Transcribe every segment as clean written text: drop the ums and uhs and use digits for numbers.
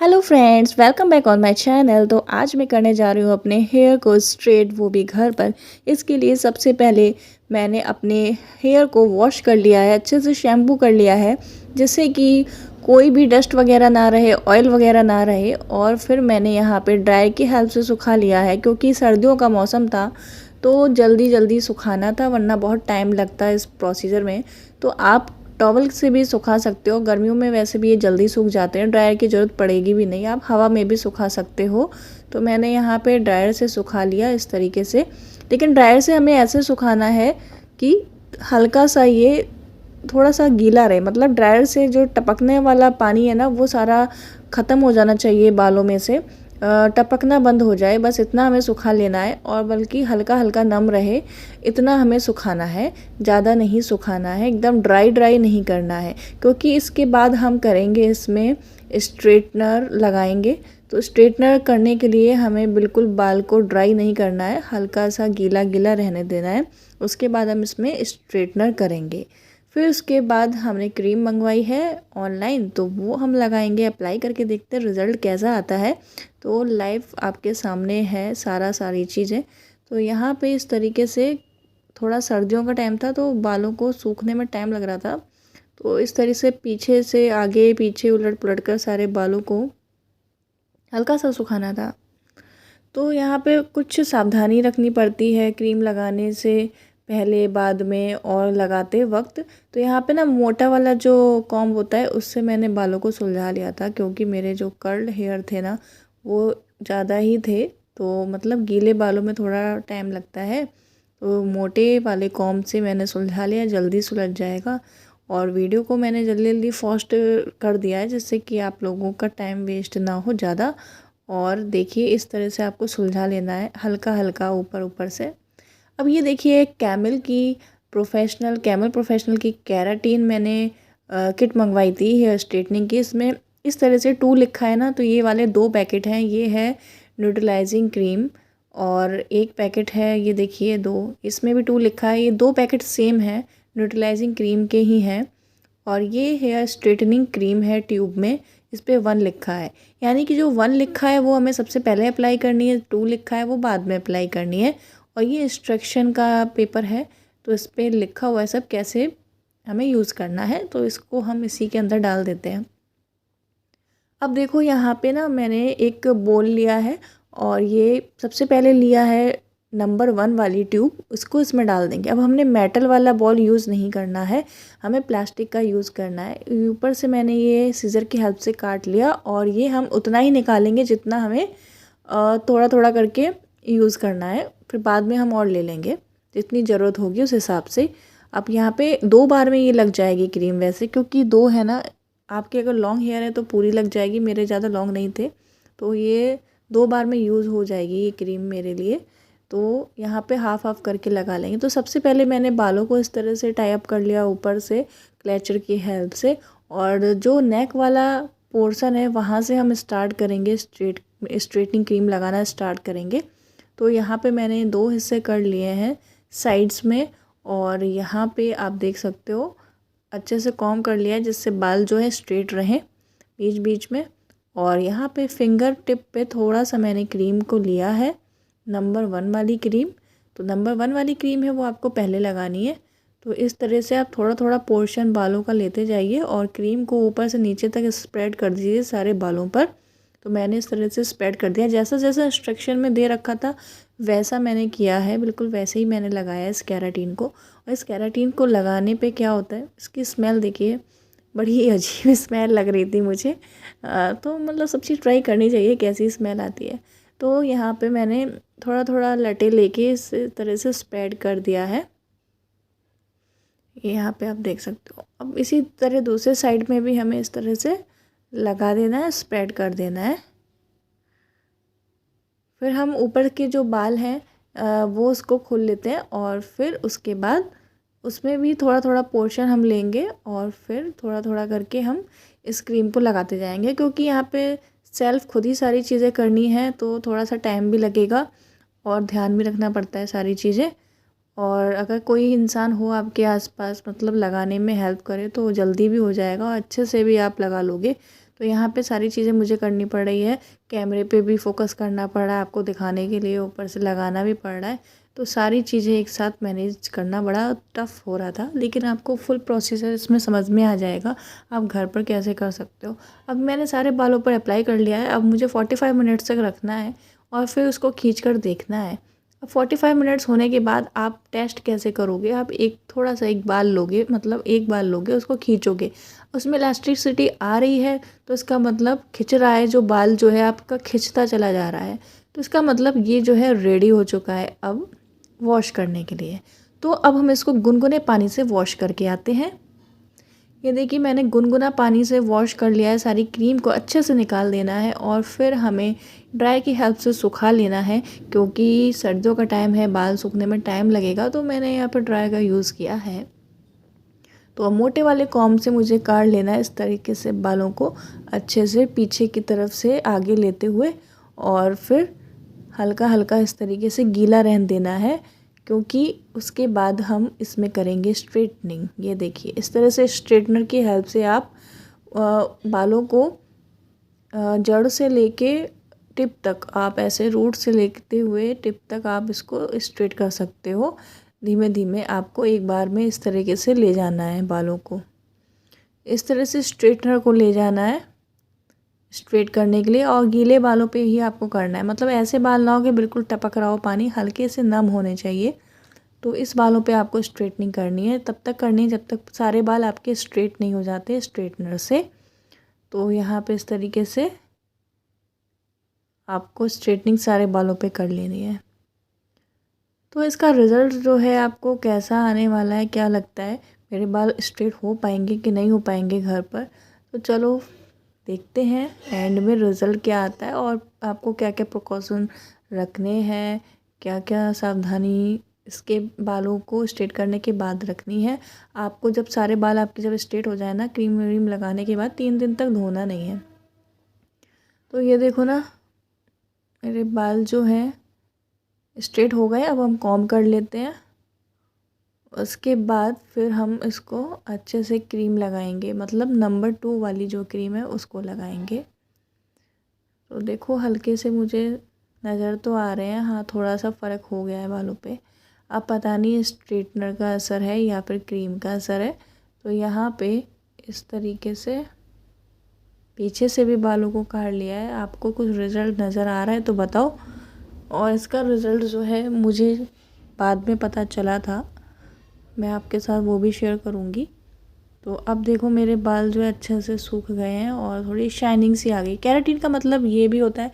Hello friends, welcome back on my channel. तो आज मैं करने जा रही हूँ अपने हेयर को स्ट्रेट, वो भी घर पर। इसके लिए सबसे पहले मैंने अपने हेयर को वॉश कर लिया है, अच्छे से शैम्पू कर लिया है, जिससे कि कोई भी डस्ट वगैरह ना रहे, ऑयल वगैरह ना रहे। और फिर मैंने यहाँ पे ड्रायर की हेल्प से सुखा लिया है, क्योंकि सर्दियों का मौसम था तो जल्दी जल्दी सुखाना था, वरना बहुत टाइम लगता है इस प्रोसीजर में। तो आप टॉवल से भी सुखा सकते हो, गर्मियों में वैसे भी ये जल्दी सूख जाते हैं, ड्रायर की ज़रूरत पड़ेगी भी नहीं, आप हवा में भी सुखा सकते हो। तो मैंने यहाँ पे ड्रायर से सुखा लिया इस तरीके से। लेकिन ड्रायर से हमें ऐसे सुखाना है कि हल्का सा ये थोड़ा सा गीला रहे, मतलब ड्रायर से जो टपकने वाला पानी है ना, वो सारा ख़त्म हो जाना चाहिए बालों में से, टपकना बंद हो जाए, बस इतना हमें सुखा लेना है। और बल्कि हल्का हल्का नम रहे, इतना हमें सुखाना है, ज़्यादा नहीं सुखाना है, एकदम ड्राई ड्राई नहीं करना है। क्योंकि इसके बाद हम करेंगे इसमें स्ट्रेटनर लगाएंगे। तो स्ट्रेटनर करने के लिए हमें बिल्कुल बाल को ड्राई नहीं करना है, हल्का सा गीला गीला रहने देना है। उसके बाद हम इसमें स्ट्रेटनर करेंगे। फिर उसके बाद हमने क्रीम मंगवाई है ऑनलाइन, तो वो हम लगाएंगे, अप्लाई करके देखते हैं रिज़ल्ट कैसा आता है। तो लाइव आपके सामने है सारी चीज़ें। तो यहाँ पे इस तरीके से, थोड़ा सर्दियों का टाइम था तो बालों को सूखने में टाइम लग रहा था, तो इस तरह से पीछे से आगे पीछे उलट पुलट कर सारे बालों को हल्का सा सुखाना था। तो यहाँ पे कुछ सावधानी रखनी पड़ती है क्रीम लगाने से पहले, बाद में और लगाते वक्त। तो यहाँ पे ना मोटा वाला जो कॉम्ब होता है उससे मैंने बालों को सुलझा लिया था, क्योंकि मेरे जो कर्ल्ड हेयर थे ना वो ज़्यादा ही थे, तो मतलब गीले बालों में थोड़ा टाइम लगता है। तो मोटे वाले कॉम्ब से मैंने सुलझा लिया, जल्दी सुलझ जाएगा। और वीडियो को मैंने जल्दी जल्दी फास्ट कर दिया है, जिससे कि आप लोगों का टाइम वेस्ट ना हो ज़्यादा। और देखिए इस तरह से आपको सुलझा लेना है हल्का हल्का ऊपर ऊपर से। अब ये देखिए कैमल प्रोफेशनल की केराटिन मैंने किट मंगवाई थी हेयर स्ट्रेटनिंग की। इसमें इस तरह से 2 लिखा है ना, तो ये वाले 2 पैकेट हैं। ये है न्यूट्रलाइजिंग क्रीम और एक पैकेट है, ये देखिए 2, इसमें भी 2 लिखा है। ये 2 पैकेट सेम है, न्यूट्रलाइजिंग क्रीम के ही हैं। और ये हेयर स्ट्रेटनिंग क्रीम है ट्यूब में, इस पर 1 लिखा है। यानी कि जो 1 लिखा है वो हमें सबसे पहले अप्लाई करनी है, 2 लिखा है वो बाद में अप्लाई करनी है। और ये इंस्ट्रक्शन का पेपर है, तो इस पर लिखा हुआ है सब कैसे हमें यूज़ करना है। तो इसको हम इसी के अंदर डाल देते हैं। अब देखो यहाँ पे ना मैंने एक बोल लिया है, और ये सबसे पहले लिया है नंबर 1 वाली ट्यूब, उसको इसमें डाल देंगे। अब हमने मेटल वाला बॉल यूज़ नहीं करना है, हमें प्लास्टिक का यूज़ करना है। ऊपर से मैंने ये सीज़र की हेल्प से काट लिया, और ये हम उतना ही निकालेंगे जितना हमें थोड़ा थोड़ा करके यूज़ करना है। फिर बाद में हम और ले लेंगे जितनी ज़रूरत होगी उस हिसाब से। अब यहाँ पे 2 बार में ये लग जाएगी क्रीम, वैसे क्योंकि 2 है ना, आपके अगर लॉन्ग हेयर है तो पूरी लग जाएगी, मेरे ज़्यादा लॉन्ग नहीं थे, तो ये 2 बार में यूज़ हो जाएगी ये क्रीम मेरे लिए। तो यहाँ पे हाफ हाफ करके लगा लेंगे। तो सबसे पहले मैंने बालों को इस तरह से टाई अप कर लिया ऊपर से क्लेचर की हेल्प से, और जो नेक वाला पोर्शन है वहाँ से हम स्टार्ट करेंगे, स्ट्रेटनिंग क्रीम लगाना स्टार्ट करेंगे। तो यहाँ पे मैंने 2 हिस्से कर लिए हैं साइड्स में, और यहाँ पे आप देख सकते हो अच्छे से कॉम्ब कर लिया है, जिससे बाल जो है स्ट्रेट रहें बीच बीच में। और यहाँ पे फिंगर टिप पे थोड़ा सा मैंने क्रीम को लिया है, नंबर 1 वाली क्रीम। तो नंबर 1 वाली क्रीम है वो आपको पहले लगानी है। तो इस तरह से आप थोड़ा थोड़ा पोर्शन बालों का लेते जाइए, और क्रीम को ऊपर से नीचे तक स्प्रेड कर दीजिए सारे बालों पर। तो मैंने इस तरह से स्प्रेड कर दिया, जैसा जैसा इंस्ट्रक्शन में दे रखा था वैसा मैंने किया है, बिल्कुल वैसे ही मैंने लगाया इस केराटिन को। और इस केराटिन को लगाने पे क्या होता है, इसकी स्मेल देखिए, बड़ी ही अजीब स्मेल लग रही थी मुझे। तो मतलब सब चीज़ ट्राई करनी चाहिए कैसी स्मेल आती है। तो यहाँ पे मैंने थोड़ा थोड़ा लटे लेके इस तरह से स्प्रेड कर दिया है, यहाँ पे आप देख सकते हो। अब इसी तरह दूसरे साइड में भी हमें इस तरह से लगा देना है, स्प्रेड कर देना है। फिर हम ऊपर के जो बाल हैं वो उसको खोल लेते हैं, और फिर उसके बाद उसमें भी थोड़ा थोड़ा पोर्शन हम लेंगे, और फिर थोड़ा थोड़ा करके हम इस क्रीम को लगाते जाएंगे। क्योंकि यहाँ पे सेल्फ खुद ही सारी चीज़ें करनी है, तो थोड़ा सा टाइम भी लगेगा और ध्यान भी रखना पड़ता है सारी चीज़ें। और अगर कोई इंसान हो आपके आसपास, मतलब लगाने में हेल्प करे, तो जल्दी भी हो जाएगा और अच्छे से भी आप लगा लोगे। तो यहाँ पे सारी चीज़ें मुझे करनी पड़ रही है, कैमरे पे भी फोकस करना पड़ रहा है आपको दिखाने के लिए, ऊपर से लगाना भी पड़ रहा है। तो सारी चीज़ें एक साथ मैनेज करना बड़ा टफ़ हो रहा था, लेकिन आपको फुल प्रोसीजर इसमें समझ में आ जाएगा, आप घर पर कैसे कर सकते हो। अब मैंने सारे बालों पर अप्लाई कर लिया है, अब मुझे 45 मिनट्स तक रखना है और फिर उसको खींच कर देखना है। अब 45 मिनट्स होने के बाद आप टेस्ट कैसे करोगे, आप एक बाल लोगे, मतलब एक बाल लोगे, उसको खींचोगे, उसमें इलास्टिसिटी आ रही है तो इसका मतलब खिंच रहा है, जो बाल जो है आपका खिंचता चला जा रहा है, तो इसका मतलब ये जो है रेडी हो चुका है अब वॉश करने के लिए। तो अब हम इसको गुनगुने पानी से वॉश करके आते हैं। ये देखिए मैंने गुनगुना पानी से वॉश कर लिया है, सारी क्रीम को अच्छे से निकाल देना है और फिर हमें ड्राई की हेल्प से सुखा लेना है, क्योंकि सर्दियों का टाइम है, बाल सूखने में टाइम लगेगा, तो मैंने यहाँ पर ड्राई का यूज़ किया है। तो अब मोटे वाले कॉम्ब से मुझे काट लेना है इस तरीके से बालों को अच्छे से पीछे की तरफ से आगे लेते हुए, और फिर हल्का हल्का इस तरीके से गीला रहने देना है, क्योंकि उसके बाद हम इसमें करेंगे स्ट्रेटनिंग। ये देखिए इस तरह से स्ट्रेटनर की हेल्प से आप बालों को जड़ से लेके टिप तक, आप ऐसे रूट से लेते हुए टिप तक आप इसको स्ट्रेट कर सकते हो। धीमे धीमे आपको एक बार में इस तरीके से ले जाना है बालों को, इस तरह से स्ट्रेटनर को ले जाना है स्ट्रेट करने के लिए, और गीले बालों पे ही आपको करना है, मतलब ऐसे बाल ना हो कि बिल्कुल टपक रहा हो पानी, हल्के से नम होने चाहिए। तो इस बालों पे आपको स्ट्रेटनिंग करनी है, तब तक करनी है जब तक सारे बाल आपके स्ट्रेट नहीं हो जाते स्ट्रेटनर से। तो यहाँ पे इस तरीके से आपको स्ट्रेटनिंग सारे बालों पे कर लेनी है। तो इसका रिज़ल्ट जो है आपको कैसा आने वाला है, क्या लगता है मेरे बाल स्ट्रेट हो पाएंगे कि नहीं हो पाएंगे घर पर, तो चलो देखते हैं एंड में रिज़ल्ट क्या आता है और आपको क्या क्या प्रिकॉशन रखने हैं, क्या क्या सावधानी इसके बालों को स्ट्रेट करने के बाद रखनी है। आपको जब सारे बाल आपके जब स्ट्रेट हो जाए ना, क्रीम व्रीम लगाने के बाद 3 दिन तक धोना नहीं है। तो ये देखो ना मेरे बाल जो हैं स्ट्रेट हो गए। अब हम कॉम्ब कर लेते हैं, उसके बाद फिर हम इसको अच्छे से क्रीम लगाएंगे, मतलब नंबर 2 वाली जो क्रीम है उसको लगाएंगे। तो देखो हल्के से मुझे नज़र तो आ रहे हैं, हाँ थोड़ा सा फ़र्क हो गया है बालों पे। अब पता नहीं स्ट्रेटनर का असर है या फिर क्रीम का असर है। तो यहाँ पे इस तरीके से पीछे से भी बालों को काट लिया है। आपको कुछ रिज़ल्ट नज़र आ रहा है तो बताओ। और इसका रिज़ल्ट जो है मुझे बाद में पता चला था, मैं आपके साथ वो भी शेयर करूँगी। तो अब देखो मेरे बाल जो है अच्छे से सूख गए हैं और थोड़ी शाइनिंग सी आ गई। केराटिन का मतलब ये भी होता है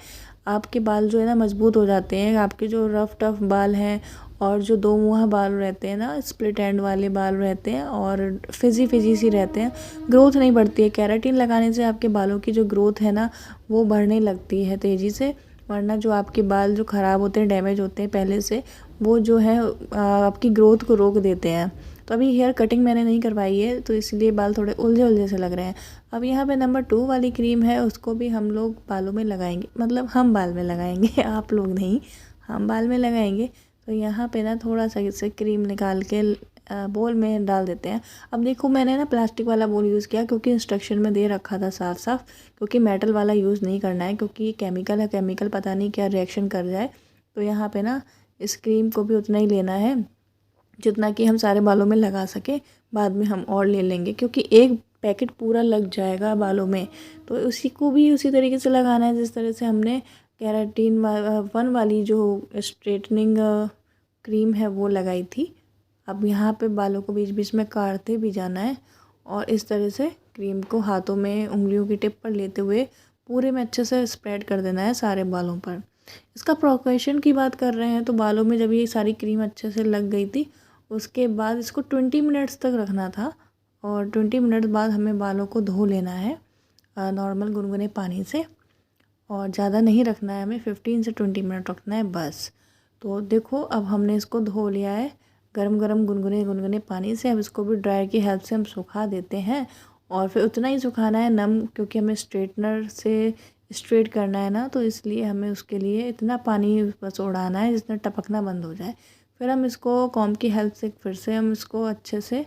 आपके बाल जो है ना मजबूत हो जाते हैं। आपके जो रफ टफ बाल हैं और जो दो मुँहा बाल रहते हैं ना, स्प्लिट एंड वाले बाल रहते हैं और फिजी फिजी सी रहते हैं, ग्रोथ नहीं बढ़ती है। केराटिन लगाने से आपके बालों की जो ग्रोथ है ना वो बढ़ने लगती है तेज़ी से, वरना जो आपके बाल जो ख़राब होते हैं, डैमेज होते हैं पहले से, वो जो है आपकी ग्रोथ को रोक देते हैं। तो अभी हेयर कटिंग मैंने नहीं करवाई है तो इसलिए बाल थोड़े उलझे उलझे से लग रहे हैं। अब यहाँ पे नंबर 2 वाली क्रीम है, उसको भी हम लोग बालों में लगाएंगे, मतलब हम बाल में लगाएंगे आप लोग नहीं, हम बाल में लगाएंगे। तो यहाँ पे ना थोड़ा सा इससे क्रीम निकाल के बोल में डाल देते हैं। अब देखो मैंने ना प्लास्टिक वाला बोल यूज़ किया क्योंकि इंस्ट्रक्शन में दे रखा था साफ साफ, क्योंकि मेटल वाला यूज़ नहीं करना है, क्योंकि ये केमिकल है, केमिकल पता नहीं क्या रिएक्शन कर जाए। तो यहाँ पे ना इस क्रीम को भी उतना ही लेना है जितना कि हम सारे बालों में लगा सके, बाद में हम और ले लेंगे क्योंकि एक पैकेट पूरा लग जाएगा बालों में। तो उसी को भी उसी तरीके से लगाना है जिस तरह से हमने केराटिन 1 वाली जो स्ट्रेटनिंग क्रीम है वो लगाई थी। अब यहाँ पे बालों को बीच बीच में काटते भी जाना है और इस तरह से क्रीम को हाथों में उंगलियों की टिप पर लेते हुए पूरे में अच्छे से स्प्रेड कर देना है सारे बालों पर। इसका प्रोकेशन की बात कर रहे हैं तो बालों में जब ये सारी क्रीम अच्छे से लग गई थी उसके बाद इसको 20 मिनट्स तक रखना था, और 20 मिनट बाद हमें बालों को धो लेना है नॉर्मल गुनगुने पानी से, और ज़्यादा नहीं रखना है, हमें 15 से 20 मिनट रखना है बस। तो देखो अब हमने इसको धो लिया है गरम गरम गुनगुने गुनगुने पानी से। अब इसको भी ड्रायर की हेल्प से हम सुखा देते हैं, और फिर उतना ही सुखाना है नम, क्योंकि हमें स्ट्रेटनर से स्ट्रेट करना है ना, तो इसलिए हमें उसके लिए इतना पानी बस उड़ाना है जितना टपकना बंद हो जाए। फिर हम इसको कॉम्ब की हेल्प से फिर से हम इसको अच्छे से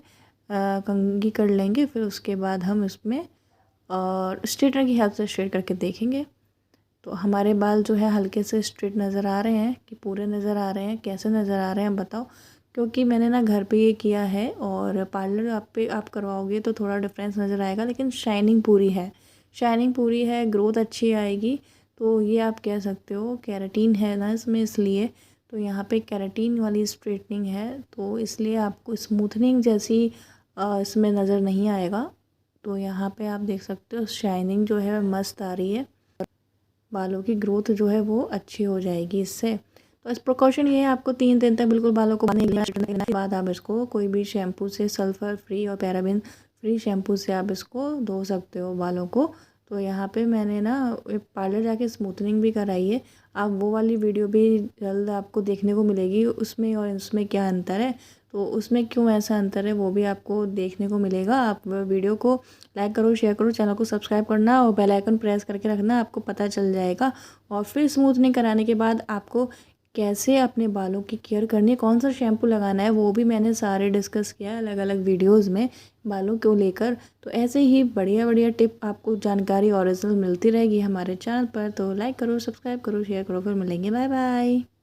कंघी कर लेंगे। फिर उसके बाद हम इसमें और स्ट्रेटनर की हेल्प से स्ट्रेट करके देखेंगे तो हमारे बाल जो है हल्के से स्ट्रेट नज़र आ रहे हैं कि पूरे नज़र आ रहे हैं, कैसे नज़र आ रहे हैं बताओ। क्योंकि मैंने ना घर पे ये किया है और पार्लर आप करवाओगे तो थोड़ा डिफरेंस नज़र आएगा, लेकिन शाइनिंग पूरी है, शाइनिंग पूरी है, ग्रोथ अच्छी आएगी। तो ये आप कह सकते हो केराटिन है ना इसमें, इसलिए तो यहाँ पे केराटिन वाली स्ट्रेटनिंग है तो इसलिए आपको स्मूथनिंग जैसी इसमें नज़र नहीं आएगा। तो यहाँ पे आप देख सकते हो शाइनिंग जो है मस्त आ रही है, बालों की ग्रोथ जो है वो अच्छी हो जाएगी इससे। तो इस प्रिकॉशन ये है, आपको 3 दिन तक बिल्कुल बालों को बांधने के बाद आप इसको कोई भी शैम्पू से, सल्फ़र फ्री और पैराबिन फ्री शैम्पू से आप इसको धो सकते हो बालों को। तो यहाँ पे मैंने ना पार्लर जाके स्मूथनिंग भी कराई है, आप वो वाली वीडियो भी जल्द आपको देखने को मिलेगी, उसमें और इसमें क्या अंतर है, तो उसमें क्यों ऐसा अंतर है वो भी आपको देखने को मिलेगा। आप वीडियो को लाइक करो, शेयर करो, चैनल को सब्सक्राइब करना और बेल आइकन प्रेस करके रखना, आपको पता चल जाएगा। और फिर स्मूथनिंग कराने के बाद आपको कैसे अपने बालों की केयर करनी है, कौन सा शैम्पू लगाना है, वो भी मैंने सारे डिस्कस किया है अलग अलग वीडियोस में बालों को लेकर। तो ऐसे ही बढ़िया बढ़िया टिप आपको जानकारी ओरिजिनल मिलती रहेगी हमारे चैनल पर। तो लाइक करो, सब्सक्राइब करो, शेयर करो, फिर मिलेंगे, बाय बाय।